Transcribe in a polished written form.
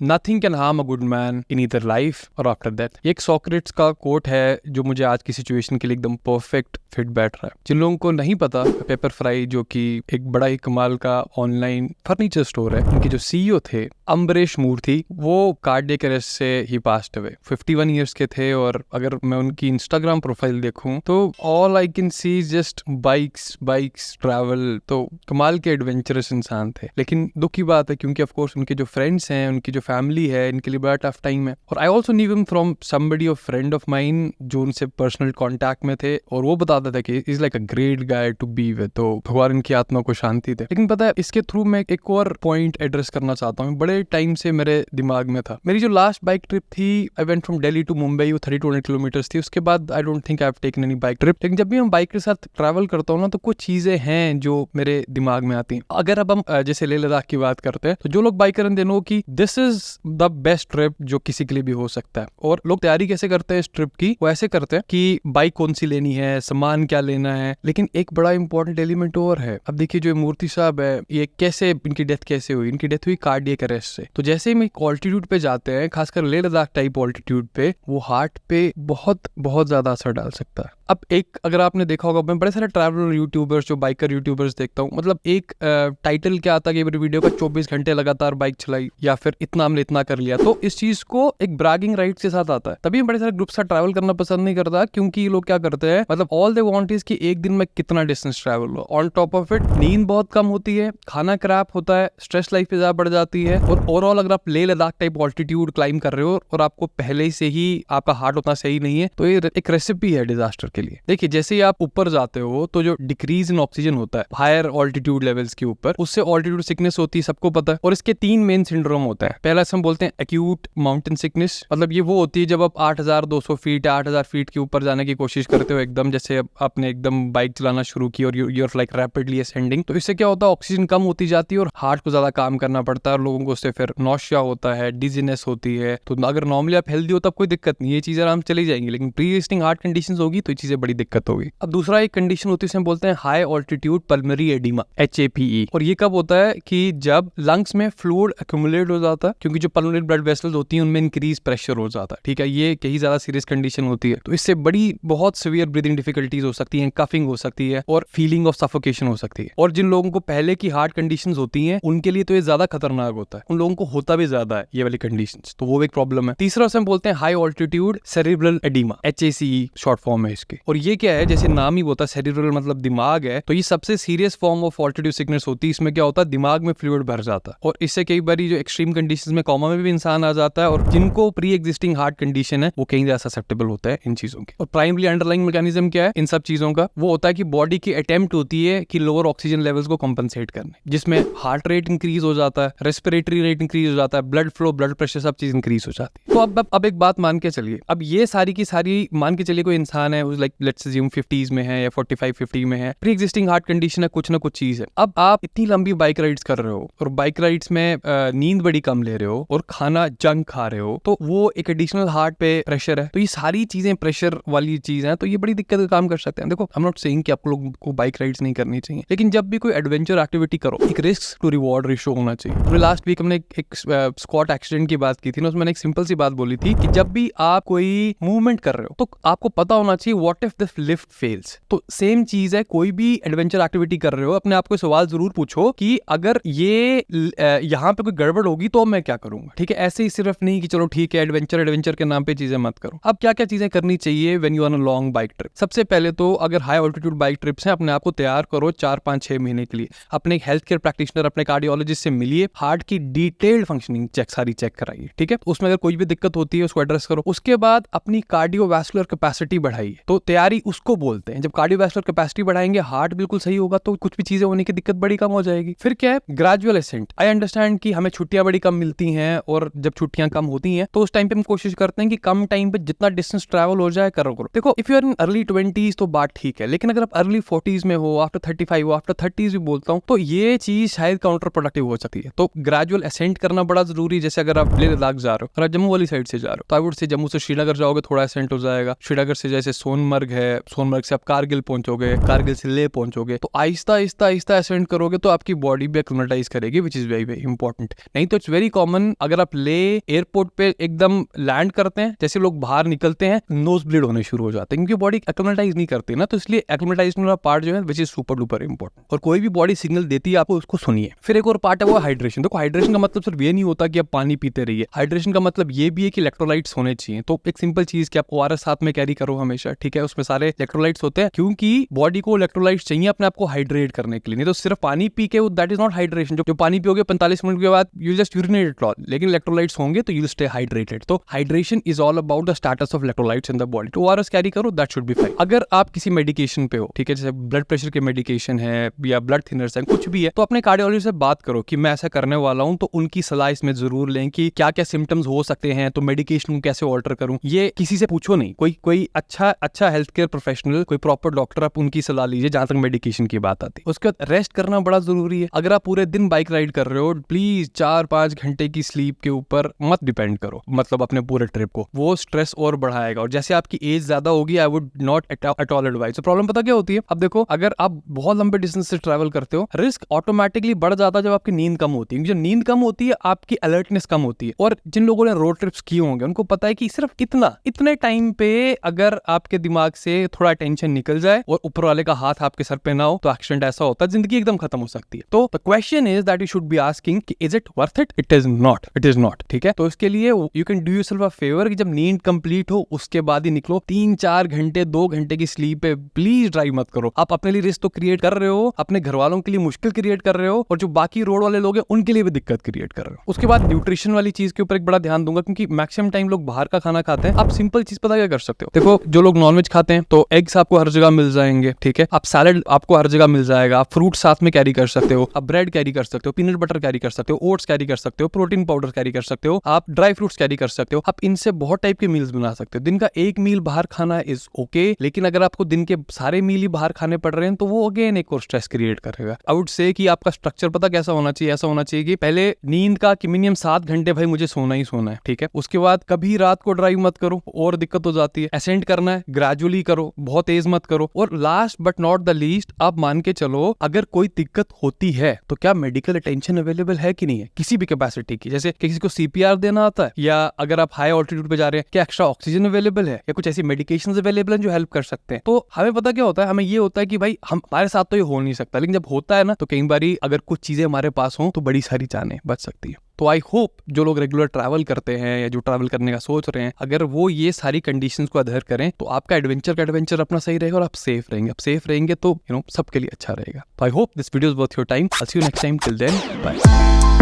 Nothing can harm a good man in either life और after that. ये एक Socrates का कोट है जो मुझे आज की सिचुएशन के लिए एकदम परफेक्ट फिट बैठ रहा है। जिन लोगों को नहीं पता, पेपर फ्राई जो कि एक बड़ा ही कमाल का ऑनलाइन फर्नीचर स्टोर है, उनके जो सीईओ थे अम्बरीश मूर्ति, वो कार्डियक अरेस्ट से ही पास्ड अवे। 51 ईयर्स के थे और अगर मैं उनकी इंस्टाग्राम प्रोफाइल देखूं तो all I can see just bikes travel. तो कमाल के एडवेंचरस इंसान थे। लेकिन दुख की बात है क्योंकि ऑफ कोर्स उनके जो फ्रेंड्स हैं, उनकी जो फैमिली है, इनके लिए बड़ा टफ टाइम है। और I also knew him from somebody of friend of mine जो उनसे पर्सनल कॉन्टैक्ट में थे और वो बताता था कि is like a great guy to be with. तो भगवान इनकी आत्मा को शांति दे। लेकिन पता है, इसके थ्रू मैं एक और पॉइंट एड्रेस करना चाहता हूँ, बड़े टाइम से मेरे दिमाग में था। मेरी जो लास्ट बाइक ट्रिप थी, I went from Delhi to Mumbai, वो 3200 किलोमीटर थी। उसके बाद I don't think I have taken any bike trip. लेकिन जब भी हम बाइक के साथ ट्रैवल करता हूँ ना, तो कुछ चीजें हैं जो मेरे दिमाग में आती हैं। अगर अब हम जैसे लेह लद्दाख की बात करते हैं, तो जो लोग बाइक करते हैं नो कि this is the best trip जो किसी के लिए भी हो सकता है। और लोग तैयारी कैसे करते हैं इस ट्रिप की? वो ऐसे करते हैं कि बाइक कौन सी लेनी है, सामान क्या लेना है। लेकिन एक बड़ा इंपॉर्टेंट एलिमेंट और है। अब देखिए, जो मूर्ति साहब है, ये कैसे, इनकी डेथ कैसे हुई? इनकी डेथ हुई कार्डियक अरेस्ट से। तो जैसे ही हम ऑल्टीट्यूड पे जाते हैं, खासकर लेह लद्दाख टाइप ऑल्टीट्यूड पे, वो हार्ट पे बहुत बहुत ज्यादा असर डाल सकता है। अब एक, अगर आपने देखा होगा, मैं बड़े सारे ट्रैवलर यूट्यूबर्स, जो बाइकर यूट्यूबर्स देखता हूँ, मतलब एक टाइटल क्या आता है कि वीडियो का 24 घंटे लगातार बाइक चलाई या फिर इतना हमने इतना कर लिया। तो इस चीज को एक ब्रैगिंग राइट्स के साथ आता है। तभी बड़े सारे ग्रुप से ट्रैवल करना पसंद नहीं करता, क्योंकि लोग क्या करते हैं, मतलब ऑल दे वांट इज कि एक दिन में कितना डिस्टेंस ट्रैवल हो। ऑन टॉप ऑफ इट नींद बहुत कम होती है, खाना क्रैप होता है, स्ट्रेस लाइफ पे ज्यादा बढ़ जाती है। और ओवरऑल अगर आप Leh Ladakh type altitude climb कर रहे हो और आपको पहले से ही आपका हार्ट उतना सही नहीं है, तो ये एक रेसिपी है डिजास्टर के लिए। देखिए, जैसे ही आप ऊपर जाते हो तो जो डिक्रीज इन ऑक्सीजन होता है हायर ऑल्टीट्यूड लेवल्स के ऊपर, उससे ऑल्टीट्यूड सिकनेस होती है, सबको पता है। और इसके 3 मेन सिंड्रोम होता है। पहला हम बोलते हैं एक्यूट माउंटेन सिकनेस। मतलब ये वो होती है जब आप 8200 फीट या 8000 फीट के ऊपर जाने की कोशिश करते हो एकदम, जैसे आपने एकदम बाइक चलाना शुरू की और you are like rapidly ascending. तो इससे क्या होता है, ऑक्सीजन कम होती जाती है और हार्ट को ज्यादा काम करना पड़ता है और लोगों को उससे फिर नौशिया होता है, डिजीनेस होती है। तो अगर नॉर्मली आप हेल्दी हो तब कोई दिक्कत नहीं, ये चीजें आराम चली जाएंगी। लेकिन प्री एग्जिस्टिंग हार्ट कंडीशंस होगी तो ये चीजें बड़ी दिक्कत होगी। अब दूसरा एक कंडीशन होती है, उसे बोलते हैं high altitude pulmonary oedema, HAPE। और ये कब होता है कि जब लंग्स में फ्लूइड एक्यूमुलेट हो जाता है, क्योंकि जो पल्मोनरी ब्लड वेसल्स होती हैं उनमें इंक्रीज प्रेशर हो जाता है। ठीक है, ये कहीं ज्यादा सीरियस कंडीशन होती है। तो इससे बड़ी बहुत सीवियर ब्रीदिंग डिफिकल्टीज हो सकती हैं, कफिंग हो सकती है और फीलिंग ऑफ सफोकेशन हो सकती है। और जिन लोगों को पहले की हार्ट कंडीशंस होती हैं, उनके लिए तो ये ज्यादा खतरनाक होता है। उन लोगों को होता भी ज्यादा है ये वाली कंडीशंस, तो वो एक प्रॉब्लम है। तीसरा उसे हम बोलते हैं high altitude cerebral oedema, HACE short form है इसके। और ये क्या है, जैसे नाम ही होता है, सेरिब्रल मतलब दिमाग है, तो ये सबसे serious form of altitude sickness होती है। इसमें क्या होता है, दिमाग में फ्लूइड भर जाता है और इससे कई बार जो एक्सट्रीम कंडीशंस में कोमा में भी इंसान आ जाता है। और जिनको प्री एग्जिस्टिंग हार्ट कंडीशन है, वो कहीं ज्यादा ससेप्टेबल होता है इन चीजों के। और प्राइमरी अंडरलाइंग मैकेनिज्म क्या है इन सब चीजों का? वो होता है कि बॉडी की अटेम्प्ट होती है कि लोअर ऑक्सीजन लेवल्स को कंपनसेट करने, जिसमें हार्ट रेट इंक्रीज हो जाता है, रेस्पिरेटरी रेट इंक्रीज हो जाता है, ब्लड फ्लो, ब्लड प्रेशर, सब चीज इंक्रीज हो जाती है। तो अब एक बात मान के चलिए, अब ये सारी की सारी मान के चलिए कोई इंसान है लाइक लेट्स अज्यूम 50s में है या 45-50 में है, प्री एग्जिस्टिंग हार्ट कंडीशन है, कुछ ना कुछ चीज है। अब आप इतनी लंबी बाइक राइड्स कर रहे हो और बाइक राइड्स में नींद बड़ी कम ले रहे हो और खाना जंक खा रहे हो, तो वो एक एडिशनल हार्ट पे प्रेशर है। तो ये सारी चीजें प्रेशर वाली चीज है, तो ये बड़ी दिक्कत का काम कर सकते हैं। देखो, आई एम नॉट सेइंग कि आप लोगों को बाइक राइड्स नहीं करनी चाहिए, लेकिन जब भी कोई एडवेंचर एक्टिविटी करो, एक रिस्क टू रिवॉर्ड रेशियो होना चाहिए। तो लास्ट वीक हमने एक स्क्वाट एक्सीडेंट की बात की थी ना, उसमें मैंने एक सिंपल सी बात बोली थी कि जब भी आप कोई मूवमेंट कर रहे हो तो आपको पता होना चाहिए what if this lift fails. तो सेम चीज है, कोई भी एडवेंचर एक्टिविटी कर रहे हो, अपने आप को सवाल जरूर पूछो कि अगर ये यहाँ पे कोई गड़बड़ होगी तो मैं क्या करूंगा। ठीक है, ऐसे ही सिर्फ नहीं कि चलो ठीक है एडवेंचर के नाम पे चीजें मत करो। अब क्या क्या चीजें करनी चाहिए when you are on a long bike trip? सबसे पहले तो अगर हाई ऑल्टीट्यूड बाइक ट्रिप्स हैं, अपने आप को तैयार करो 4-5-6 महीने के लिए। अपने एक हेल्थ केयर प्रैक्टिशनर, अपने कार्डियोलॉजिस्ट से मिलिए, हार्ट की डिटेल्ड फंक्शनिंग सारी चेक कराइए। ठीक है, उसमें अगर कोई भी दिक्कत होती है उसको एड्रेस करो। उसके बाद अपनी कार्डियोवैस्कुलर कैपेसिटी बढ़ाइए। तो तैयारी उसको बोलते हैं। जब कार्डियोवैस्कुलर कैपेसिटी बढ़ाएंगे, हार्ट बिल्कुल सही होगा, तो कुछ भी चीजें होने की दिक्कत बड़ी कम हो जाएगी। फिर क्या है, ग्रेजुअल असेंट। आई अंडरस्टैंड कि हमें छुट्टियां बड़ी कम मिलती हैं और जब छुट्टियां कम होती हैं तो उस टाइम पे हम कोशिश करते हैं कि कम टाइम पे जितना डिस्टेंस ट्रैवल हो जाए करो। देखो, if you are in early 20s तो बात ठीक है, लेकिन अगर आप अर्ली 40s में हो, आफ्टर 35 हो, आफ्टर 30s भी बोलता हूँ, तो ये चीज शायद काउंटर प्रोडक्टिव हो सकती है। तो ग्रेजुअल असेंट करना बड़ा जरूरी है। जैसे अगर आप लेह लद्दाख जा रहे हो और आप जम्मू वाली साइड से जा रहे हो, तो आई वुड से जम्मू से श्रीनगर जाओगे, थोड़ा असेंट हो जाएगा। श्रीनगर से जैसे सोनमर्ग है, सोनमर्ग से आप कारगिल पहुंचोगे, कारगिल से लेह पहुंचोगे, तो आहिस्ता आहिस्ता असेंट करोगे तो आपकी बॉडी भी एक्लिमेटाइज करेगी, which is very very important. नहीं तो इट्स वेरी कॉमन कॉमन, अगर आप ले एयरपोर्ट पे एकदम लैंड करते हैं, जैसे लोग बाहर निकलते हैं नोज ब्लीड होने शुरू हो जाते हैं, क्योंकि बॉडी एक्लेमेटाइज नहीं करती ना, तो इसलिए एक्लेमेटाइजेशन वाला पार्ट जो है which is super duper important. और कोई भी बॉडी सिग्नल देती है आपको, उसको सुनिए। फिर एक और पार्ट है वो हाइड्रेशन। देखो हाइड्रेशन का मतलब सिर्फ ये नहीं होता कि आप पानी पीते रहिए, हाइड्रेशन का मतलब ये भी है कि इलेक्ट्रोलाइट्स होने चाहिए। तो एक सिंपल चीज कि आप ओआरएस साथ में कैरी करो हमेशा, ठीक है, उसमें सारे इलेक्ट्रोलाइट्स होते हैं, क्योंकि बॉडी को इलेक्ट्रोलाइट्स चाहिए अपने आप को हाइड्रेट करने के लिए। नहीं तो सिर्फ पानी पी के दैट इज नॉट हाइड्रेशन। जो पानी पियोगे 45 मिनट के बाद you just urinate it all, लेकिन इलेक्ट्रोलाइट्स होंगे तो यू स्टे हाइड्रेटेड। तो hydration is all about the status of electrolytes in the body. तो ओआरएस कैरी करो, दैट शुड बी फाइन। अगर आप किसी मेडिकेशन पे हो, ठीक है, जैसे ब्लड प्रेशर के मेडिकेशन है या ब्लड थिनर्स है, कुछ भी है, तो अपने कार्डियोलॉजिस्ट से बात करो कि मैं ऐसा करने वाला हूं, तो उनकी सलाह इसमें जरूर लें कि क्या क्या सिम्टम्स हो सकते हैं, तो मेडिकेशन को कैसे ऑल्टर करूं। ये किसी से पूछो नहीं, कोई अच्छा हेल्थ केयर प्रोफेशनल, कोई प्रॉपर डॉक्टर, आप उनकी सलाह लीजिए जहां तक मेडिकेशन की बात आती है। उसके बाद रेस्ट करना बड़ा जरूरी है। अगर आप पूरे दिन बाइक राइड कर रहे हो, प्लीज 4-5 घंटे की स्लीप के ऊपर मत डिपेंड करो, मतलब अपने पूरे ट्रिप को, वो स्ट्रेस और बढ़ाएगा। और जैसे आपकी एज ज्यादा होगी, I would not at all advice. Problem पता क्या होती है, अब देखो अगर आप बहुत लंबे डिस्टेंस से ट्रैवल करते हो, रिस्क ऑटोमेटिकली बढ़ जाता है जब आपकी नींद कम होती है। जो नींद कम होती है, आपकी अलर्टनेस कम होती है। और जिन लोगों ने रोड ट्रिप्स किए होंगे उनको पता है कि सिर्फ इतने टाइम पे अगर आपके दिमाग से थोड़ा टेंशन निकल जाए और ऊपर वाले का हाथ आपके सर पे ना हो, तो एक्सीडेंट ऐसा होता है, जिंदगी एकदम खत्म हो सकती है। तो the question is that you should be asking कि is it worth it? It is not, ठीक है। तो इसके लिए you can do yourself a favour कि जब नींद कंप्लीट हो उसके बाद ही निकलो। 3-4 घंटे 2 घंटे की स्लीप पे प्लीज ड्राइव मत करो। आप अपने लिए रिस्क तो क्रिएट कर रहे हो, अपने घर वालों के लिए मुश्किल क्रिएट कर रहे हो, और जो बाकी रोड वाले लोग हैं उनके लिए भी दिक्कत क्रिएट कर रहे हो। उसके बाद न्यूट्रिशन वाली चीज के ऊपर एक बड़ा ध्यान दूंगा, क्योंकि मैक्सिमम टाइम लोग बाहर का खाना खाते हैं। आप सिंपल चीज पता क्या कर सकते हो, देखो जो लोग नॉनवेज खाते हैं तो एग्स आपको हर जगह मिल जाएंगे, ठीक है, आप सैलेड आपको हर जगह मिल जाएगा, आप फ्रूट साथ में कैरी कर सकते हो, आप ब्रेड कैरी कर सकते हो, पीनट बटर कैरी कर सकते हो, ओट्स कैरी कर सकते हो, प्रोटीन पाउडर कैरी कर सकते हो, आप ड्राई फ्रूट्स कैरी कर सकते हो। आप इनसे बहुत टाइप के मील्स बना सकते हो। दिन का एक मील बाहर खाना इज ओके, लेकिन अगर आपको दिन के सारे मील ही बाहर खाने पड़ रहे हैं तो वो अगेन एक और स्ट्रेस क्रिएट करेगा। आई वुड से कि आपका स्ट्रक्चर पता कैसा होना चाहिए, ऐसा होना चाहिए कि पहले नींद का कि मिनिमम 7 घंटे भाई मुझे सोना ही सोना है, ठीक है। उसके बाद कभी रात को ड्राइव मत करो, और दिक्कत हो जाती है। एसेंड करना है, ग्रेजुअली करो, बहुत तेज मत करो। और last but not the least, आप मान के चलो अगर कोई दिक्कत होती है तो क्या मेडिकल अटेंशन अवेलेबल है कि नहीं है, किसी भी कैपेसिटी की। जैसे किसी को सीपीआर देना आता है, या अगर आप हाई ऑल्टीट्यूड पे जा रहे हैं, क्या एक्स्ट्रा ऑक्सीजन अवेलेबल है, या कुछ ऐसी मेडिकेशन अवेलेबल है जो हेल्प कर सकते हैं। तो हमें पता क्या होता है, हमें ये होता है कि भाई हमारे साथ तो ये हो नहीं सकता, लेकिन जब होता है ना, तो कई बार अगर कुछ चीजें हमारे पास हो तो बड़ी सारी जानें बच सकती है। तो आई होप जो लोग रेगुलर ट्रैवल करते हैं या जो ट्रैवल करने का सोच रहे हैं, अगर वो ये सारी कंडीशंस को अधर करें तो आपका एडवेंचर अपना सही रहेगा और आप सेफ रहेंगे। आप सेफ रहेंगे तो सबके लिए अच्छा रहेगा। तो I hope this video is worth your time. I see you next time. Till then bye.